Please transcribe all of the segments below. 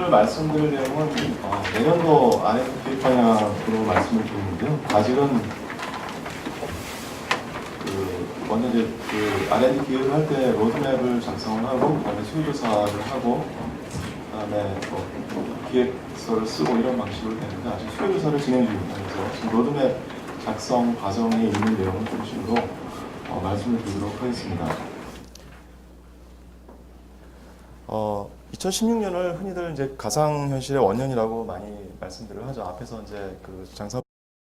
오늘 말씀드릴 내용은 내년도 R&D 기획 방향으로 말씀을 드리는데요. 아직은 먼저 이제 R&D 기획을 할 때 로드맵을 작성을 하고, 그다음에 수요조사를 하고, 그다음에 기획서를 쓰고 이런 방식으로 되는데 아직 수요조사를 진행 중입니다. 그래서 지금 로드맵 작성 과정에 있는 내용을 중심으로 말씀을 드리도록 하겠습니다. 2016년을 흔히들 이제 가상현실의 원년이라고 많이 말씀들을 하죠. 앞에서 이제 장사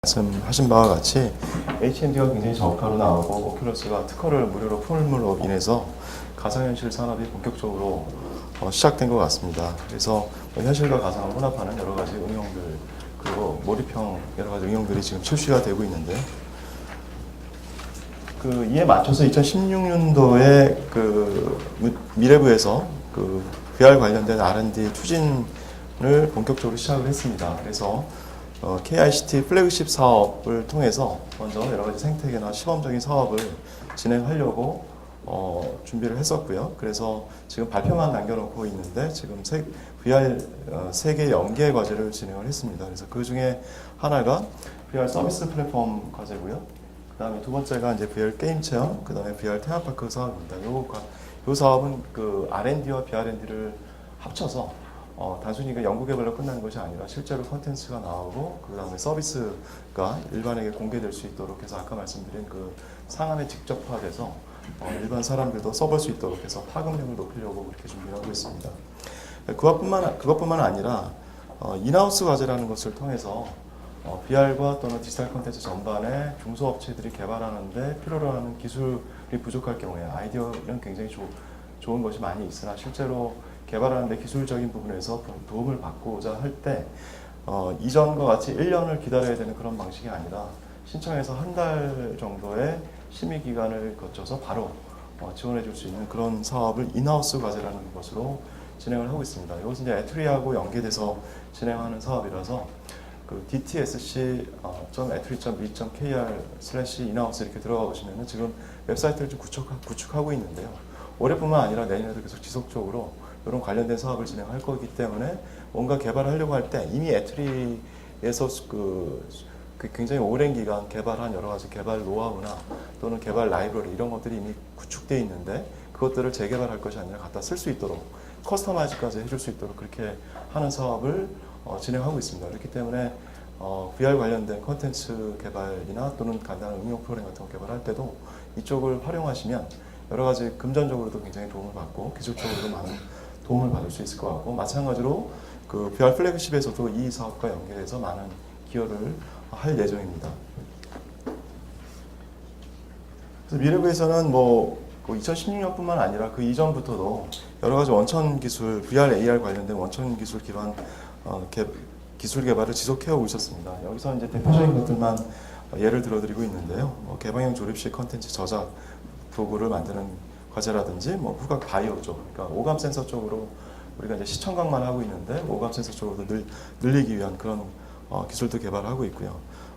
말씀하신 바와 같이 HMD가 굉장히 저가로 나오고 오큘러스가 특허를 무료로 품음으로 인해서 가상현실 산업이 본격적으로 시작된 것 같습니다. 그래서 현실과 가상을 혼합하는 여러 가지 응용들, 그리고 몰입형 여러 가지 응용들이 지금 출시가 되고 있는데, 이에 맞춰서 2016년도에 미래부에서 VR 관련된 R&D 추진을 본격적으로 시작을 했습니다. 그래서 KICT 플래그십 사업을 통해서 먼저 여러 가지 생태계나 시범적인 사업을 진행하려고 준비를 했었고요. 그래서 지금 발표만 남겨놓고 있는데 지금 VR 세계 연계 과제를 진행을 했습니다. 그래서 그 중에 하나가 VR 서비스 플랫폼 과제고요. 그 다음에 두 번째가 이제 VR 게임 체험, 그 다음에 VR 테마파크 사업입니다. 이 사업은 R&D와 BR&D를 합쳐서 단순히 연구 개발로 끝나는 것이 아니라 실제로 콘텐츠가 나오고, 그 다음에 서비스가 일반에게 공개될 수 있도록 해서 아까 말씀드린 상암에 직접화돼서 일반 사람들도 써볼 수 있도록 해서 파급력을 높이려고 그렇게 준비를 하고 있습니다. 그것뿐만 아니라 인하우스 과제라는 것을 통해서 VR과 또는 디지털 콘텐츠 전반에 중소업체들이 개발하는데 필요로 하는 기술이 부족할 경우에 아이디어는 굉장히 좋은 것이 많이 있으나 실제로 개발하는데 기술적인 부분에서 도움을 받고자 할 때 이전과 같이 1년을 기다려야 되는 그런 방식이 아니라 신청해서 한 달 정도의 심의 기간을 거쳐서 바로 지원해 줄 수 있는 그런 사업을 인하우스 과제라는 것으로 진행을 하고 있습니다. 이것은 이제 에투리하고 연계돼서 진행하는 사업이라서 dtsc.etury.me.kr/inhouse 이렇게 들어가 보시면은 지금 웹사이트를 좀 구축하고 있는데요. 올해뿐만 아니라 내년에도 계속 지속적으로 이런 관련된 사업을 진행할 거기 때문에 뭔가 개발하려고 할 때 이미 에투리에서 굉장히 오랜 기간 개발한 여러 가지 개발 노하우나 또는 개발 라이브러리 이런 것들이 이미 구축되어 있는데 그것들을 재개발할 것이 아니라 갖다 쓸 수 있도록 커스터마이즈까지 해줄 수 있도록 그렇게 하는 사업을 진행하고 있습니다. 그렇기 때문에 VR 관련된 콘텐츠 개발이나 또는 간단한 응용 프로그램 같은 거 개발할 때도 이쪽을 활용하시면 여러 가지 금전적으로도 굉장히 도움을 받고 기술적으로도 많은 도움을 받을 수 있을 것 같고, 마찬가지로 VR 플래그십에서도 이 사업과 연계해서 많은 기여를 할 예정입니다. 그래서 미래부에서는 2016년뿐만 아니라 그 이전부터도 여러 가지 원천 기술, VR, AR 관련된 원천 기술 기반 기술 개발을 지속해오고 있었습니다. 여기서 이제 대표적인 것들만 예를 들어드리고 있는데요. 개방형 조립식 컨텐츠 저작 도구를 만드는 과제라든지, 후각 바이오 쪽, 그러니까 오감 센서 쪽으로 우리가 이제 시청각만 하고 있는데 오감 센서 쪽으로도 늘리기 위한 그런 기술도 개발하고 있고요.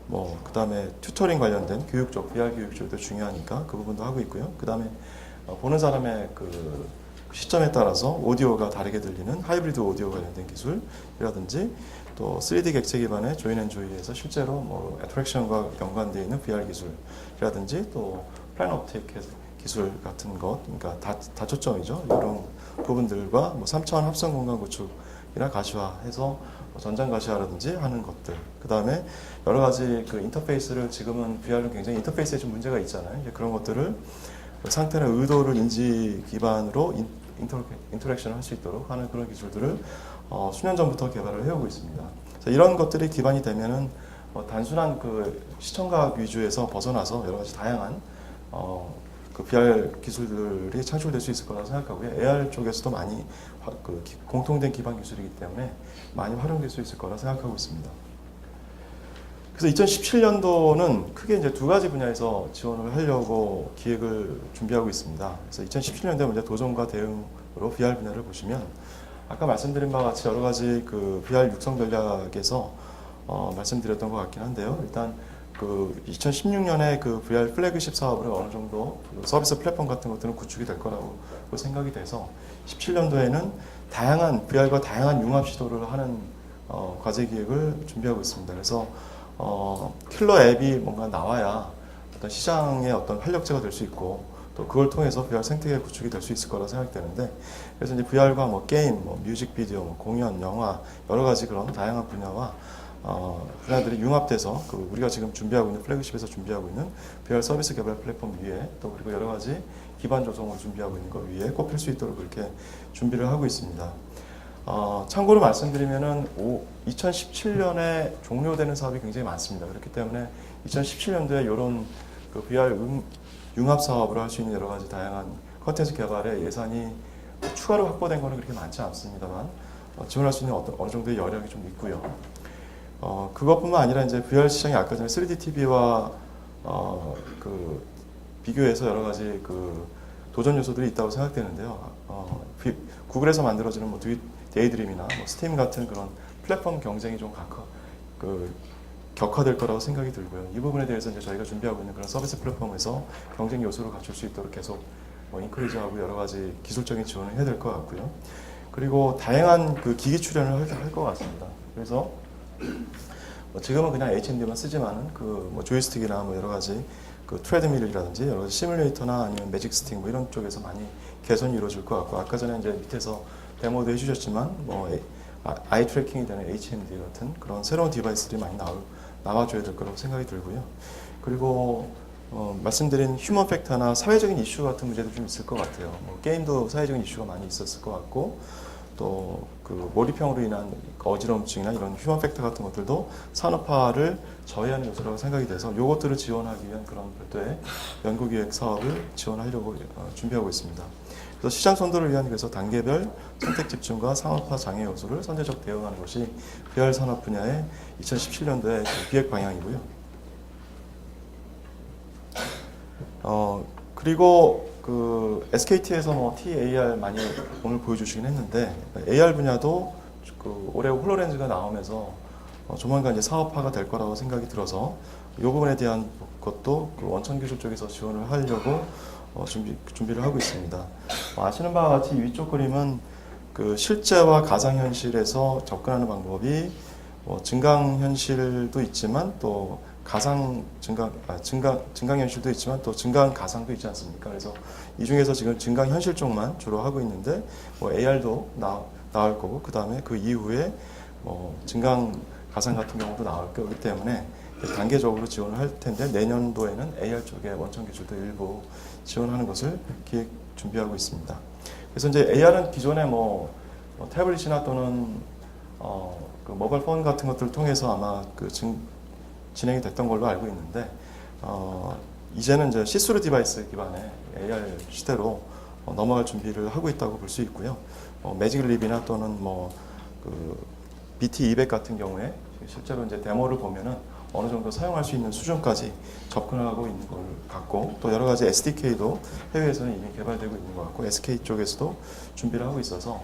그 다음에 튜터링 관련된 교육 쪽, VR 교육 쪽도 중요하니까 그 부분도 하고 있고요. 그 다음에 보는 사람의 시점에 따라서 오디오가 다르게 들리는 하이브리드 오디오 관련된 기술이라든지, 또 3D 객체 기반의 조인 앤 조이에서 실제로 애트랙션과 연관되어 있는 VR 기술이라든지, 또 플랜 옵틱 기술 같은 것, 그러니까 다초점이죠. 이런 부분들과 3차원 합성 공간 구축이나 가시화해서 전장 가시화라든지 하는 것들. 그 다음에 여러 가지 인터페이스를, 지금은 VR은 굉장히 인터페이스에 좀 문제가 있잖아요. 그런 것들을 상태나 의도를 인지 기반으로 인터랙션을 할 수 있도록 하는 그런 기술들을 수년 전부터 개발을 해오고 있습니다. 이런 것들이 기반이 되면은 단순한 시청각 위주에서 벗어나서 여러 가지 다양한 VR 기술들이 창출될 수 있을 거라고 생각하고요. AR 쪽에서도 많이 공통된 기반 기술이기 때문에 많이 활용될 수 있을 거라 생각하고 있습니다. 그래서 2017년도는 크게 이제 두 가지 분야에서 지원을 하려고 기획을 준비하고 있습니다. 그래서 2017년도에 먼저 도전과 대응으로 VR 분야를 보시면 아까 말씀드린 바와 같이 여러 가지 VR 육성 전략에서 말씀드렸던 것 같긴 한데요. 일단 2016년에 VR 플래그십 사업을 어느 정도 서비스 플랫폼 같은 것들은 구축이 될 거라고 생각이 돼서 17년도에는 다양한 VR과 다양한 융합 시도를 하는 과제 기획을 준비하고 있습니다. 그래서 킬러 앱이 뭔가 나와야 어떤 시장의 어떤 활력제가 될 수 있고 또 그걸 통해서 VR 생태계 구축이 될 수 있을 거라 생각되는데 그래서 이제 VR과 뭐 게임, 뭐 뮤직비디오, 뭐 공연, 영화 여러 가지 그런 다양한 분야와 분야들이 융합돼서 그 우리가 지금 준비하고 있는 플래그십에서 준비하고 있는 VR 서비스 개발 플랫폼 위에 또 그리고 여러 가지 기반 조성을 준비하고 있는 것 위에 꼽힐 수 있도록 그렇게 준비를 하고 있습니다. 참고로 말씀드리면은 2017년에 종료되는 사업이 굉장히 많습니다. 그렇기 때문에 2017년도에 이런 그 VR 융합 사업을 할 수 있는 여러 가지 다양한 컨텐츠 개발에 예산이 추가로 확보된 것은 그렇게 많지 않습니다만 지원할 수 있는 어느 정도의 여력이 좀 있고요. 그것뿐만 아니라 이제 VR 시장이 아까 전에 3D TV와 그 비교해서 여러 가지 그 도전 요소들이 있다고 생각되는데요. 구글에서 만들어지는 뭐 데이드림이나 뭐 스팀 같은 그런 플랫폼 경쟁이 좀 격화될 거라고 생각이 들고요. 이 부분에 대해서 이제 저희가 준비하고 있는 그런 서비스 플랫폼에서 경쟁 요소를 갖출 수 있도록 계속 인크리즈하고 여러 가지 기술적인 지원을 해야 될 것 같고요. 그리고 다양한 그 기기 출연을 할 것 같습니다. 그래서 지금은 그냥 HMD만 쓰지만은 그 뭐 조이스틱이나 뭐 여러 가지 그 트레드밀이라든지 여러 가지 시뮬레이터나 아니면 매직 스틱 뭐 이런 쪽에서 많이 개선이 이루어질 것 같고 아까 전에 이제 밑에서 데모도 해주셨지만 뭐 아이 트래킹이 되는 HMD 같은 그런 새로운 디바이스들이 많이 나와줘야 될 거라고 생각이 들고요. 그리고 말씀드린 휴먼 팩터나 사회적인 이슈 같은 문제도 좀 있을 것 같아요. 뭐 게임도 사회적인 이슈가 많이 있었을 것 같고 또 그 몰입형으로 인한 어지러움증이나 이런 휴먼 팩터 같은 것들도 산업화를 저해하는 요소라고 생각이 돼서 이것들을 지원하기 위한 그런 별도의 연구기획 사업을 지원하려고 준비하고 있습니다. 그래서 시장 선도를 위한 그래서 단계별 선택 집중과 상업화 장애 요소를 선제적 대응하는 것이 VR 산업 분야의 2017년도의 기획 방향이고요. 그리고 그 SKT에서 뭐 TAR 많이 오늘 보여주시긴 했는데 AR 분야도 그 올해 홀로렌즈가 나오면서 조만간 이제 사업화가 될 거라고 생각이 들어서 이 부분에 대한 것도 그 원천 기술 쪽에서 지원을 하려고 준비를 하고 있습니다. 아시는 바와 같이 위쪽 그림은 그 실제와 가상현실에서 접근하는 방법이 증강현실도 있지만 또 증강현실도 있지만 또 증강가상도 있지 않습니까? 그래서 이 중에서 지금 증강현실 쪽만 주로 하고 있는데 뭐 AR도 나올 거고 그 다음에 그 이후에 증강가상 같은 경우도 나올 거기 때문에 단계적으로 지원을 할 텐데 내년도에는 AR 쪽에 원천 기술도 일부 지원하는 것을 준비하고 있습니다. 그래서 이제 AR은 기존에 태블릿이나 또는 그 모바일 폰 같은 것들을 통해서 아마 진행이 됐던 걸로 알고 있는데 이제는 이제 시스루 디바이스 기반의 AR 시대로 넘어갈 준비를 하고 있다고 볼 수 있고요. 매직립이나 또는 그 BT200 같은 경우에 실제로 이제 데모를 보면은 어느 정도 사용할 수 있는 수준까지 접근하고 있는 걸 같고 또 여러 가지 SDK도 해외에서는 이미 개발되고 있는 것 같고 SK 쪽에서도 준비를 하고 있어서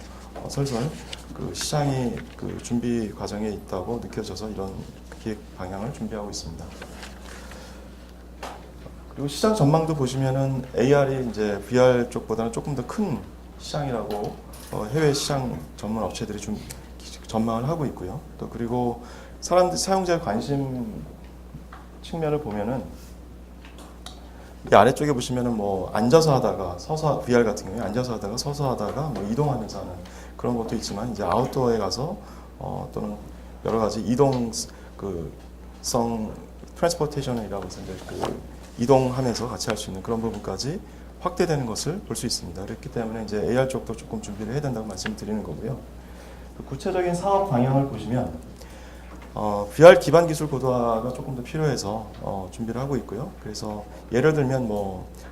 설설 그 시장이 그 준비 과정에 있다고 느껴져서 이런 기획 방향을 준비하고 있습니다. 그리고 시장 전망도 보시면은 AR이 이제 VR 쪽보다는 조금 더 큰 시장이라고 해외 시장 전문 업체들이 좀 전망을 하고 있고요. 또 그리고 사용자의 관심 측면을 보면은 이 아래쪽에 보시면은 앉아서 하다가 VR 같은 경우에 앉아서 하다가 서서 하다가 이동하면서 하는 그런 것도 있지만 이제 아웃도어에 가서 또는 여러 가지 트랜스포테이션이라고 해서 이제 이동하면서 같이 할 수 있는 그런 부분까지 확대되는 것을 볼 수 있습니다. 그렇기 때문에 이제 AR 쪽도 조금 준비를 해야 된다고 말씀드리는 거고요. 구체적인 사업 방향을 보시면 VR 기반 기술 고도화가 조금 더 필요해서 준비를 하고 있고요. 그래서 예를 들면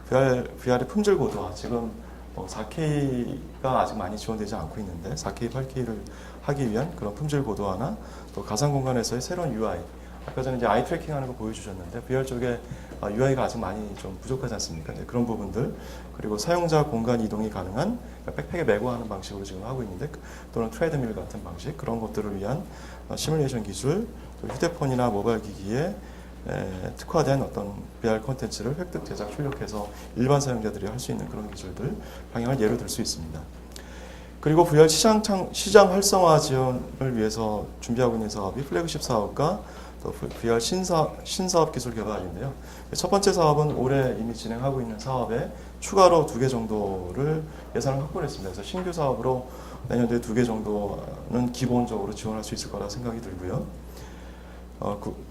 VR의 품질 고도화 지금 4K가 아직 많이 지원되지 않고 있는데 4K, 8K를 하기 위한 그런 품질 고도화나 또 가상 공간에서의 새로운 UI 아까 전에 이제 아이 트래킹하는 거 보여주셨는데 VR 쪽에 UI가 아직 많이 좀 부족하지 않습니까? 네, 그런 부분들 그리고 사용자 공간 이동이 가능한 백팩에 메고 하는 방식으로 지금 하고 있는데 또는 트레드밀 같은 방식 그런 것들을 위한 시뮬레이션 기술 또 휴대폰이나 모바일 기기에 특화된 어떤 VR 콘텐츠를 획득, 제작, 출력해서 일반 사용자들이 할 수 있는 그런 기술들 방향을 예로 들 수 있습니다. 그리고 VR 시장 활성화 지원을 위해서 준비하고 있는 사업이 플래그십 사업과 또 VR 신사업 기술 개발인데요. 첫 번째 사업은 올해 이미 진행하고 있는 사업에 추가로 2개 정도를 예산을 확보했습니다. 그래서 신규 사업으로 내년도에 2개 정도는 기본적으로 지원할 수 있을 거라 생각이 들고요.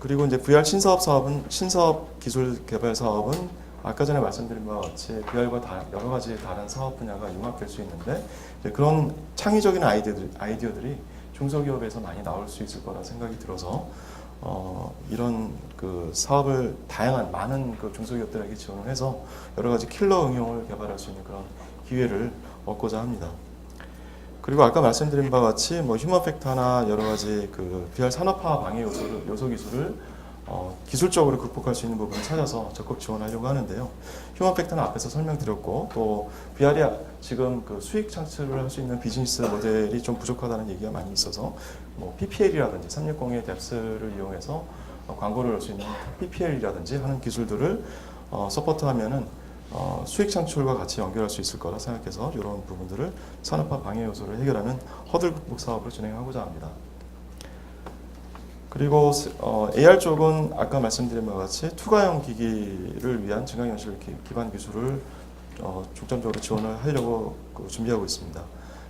그리고 이제 VR 신사업 기술 개발 사업은 아까 전에 말씀드린 바와 같이 VR과 여러 가지 다른 사업 분야가 융합될 수 있는데 그런 창의적인 아이디어들이 중소기업에서 많이 나올 수 있을 거라 생각이 들어서 이런 그 사업을 다양한 많은 그 중소기업들에게 지원을 해서 여러 가지 킬러 응용을 개발할 수 있는 그런 기회를 얻고자 합니다. 그리고 아까 말씀드린 바와 같이 뭐 휴먼 팩터나 여러 가지 그 VR 산업화 방해 요소 기술을 기술적으로 극복할 수 있는 부분을 찾아서 적극 지원하려고 하는데요. 휴먼 팩터는 앞에서 설명드렸고 또 VR이 지금 그 수익 창출을 할 수 있는 비즈니스 모델이 좀 부족하다는 얘기가 많이 있어서 뭐 PPL이라든지 360의 뎁스를 이용해서 광고를 넣을 수 있는 PPL이라든지 하는 기술들을 서포트하면은 수익 창출과 같이 연결할 수 있을 거라 생각해서 이런 부분들을 산업화 방해 요소를 해결하는 허들 극복 사업을 진행하고자 합니다. 그리고 AR 쪽은 아까 말씀드린 바와 같이 투과형 기기를 위한 증강현실 기반 기술을 중점적으로 지원을 하려고 준비하고 있습니다.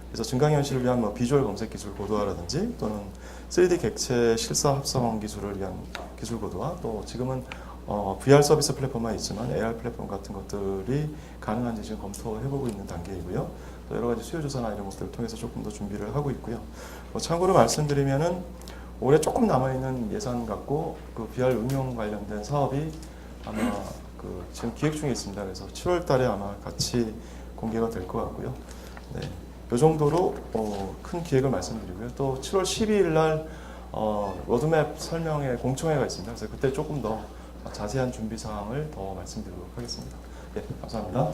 그래서 증강현실을 위한 뭐 비주얼 검색 기술 고도화라든지 또는 3D 객체 실사 합성 기술을 위한 기술 고도화, 또 지금은 VR 서비스 플랫폼만 있지만 AR 플랫폼 같은 것들이 가능한지 지금 검토해보고 있는 단계이고요. 또 여러 가지 수요 조사나 이런 것들을 통해서 조금 더 준비를 하고 있고요. 참고로 말씀드리면은 올해 조금 남아있는 예산 갖고 그 VR 응용 관련된 사업이 아마 그 지금 기획 중에 있습니다. 그래서 7월 달에 아마 같이 공개가 될 것 같고요. 네. 이 정도로 큰 기획을 말씀드리고요. 또 7월 12일 날 로드맵 설명회 공청회가 있습니다. 그래서 그때 조금 더 자세한 준비 사항을 더 말씀드리도록 하겠습니다. 네, 감사합니다.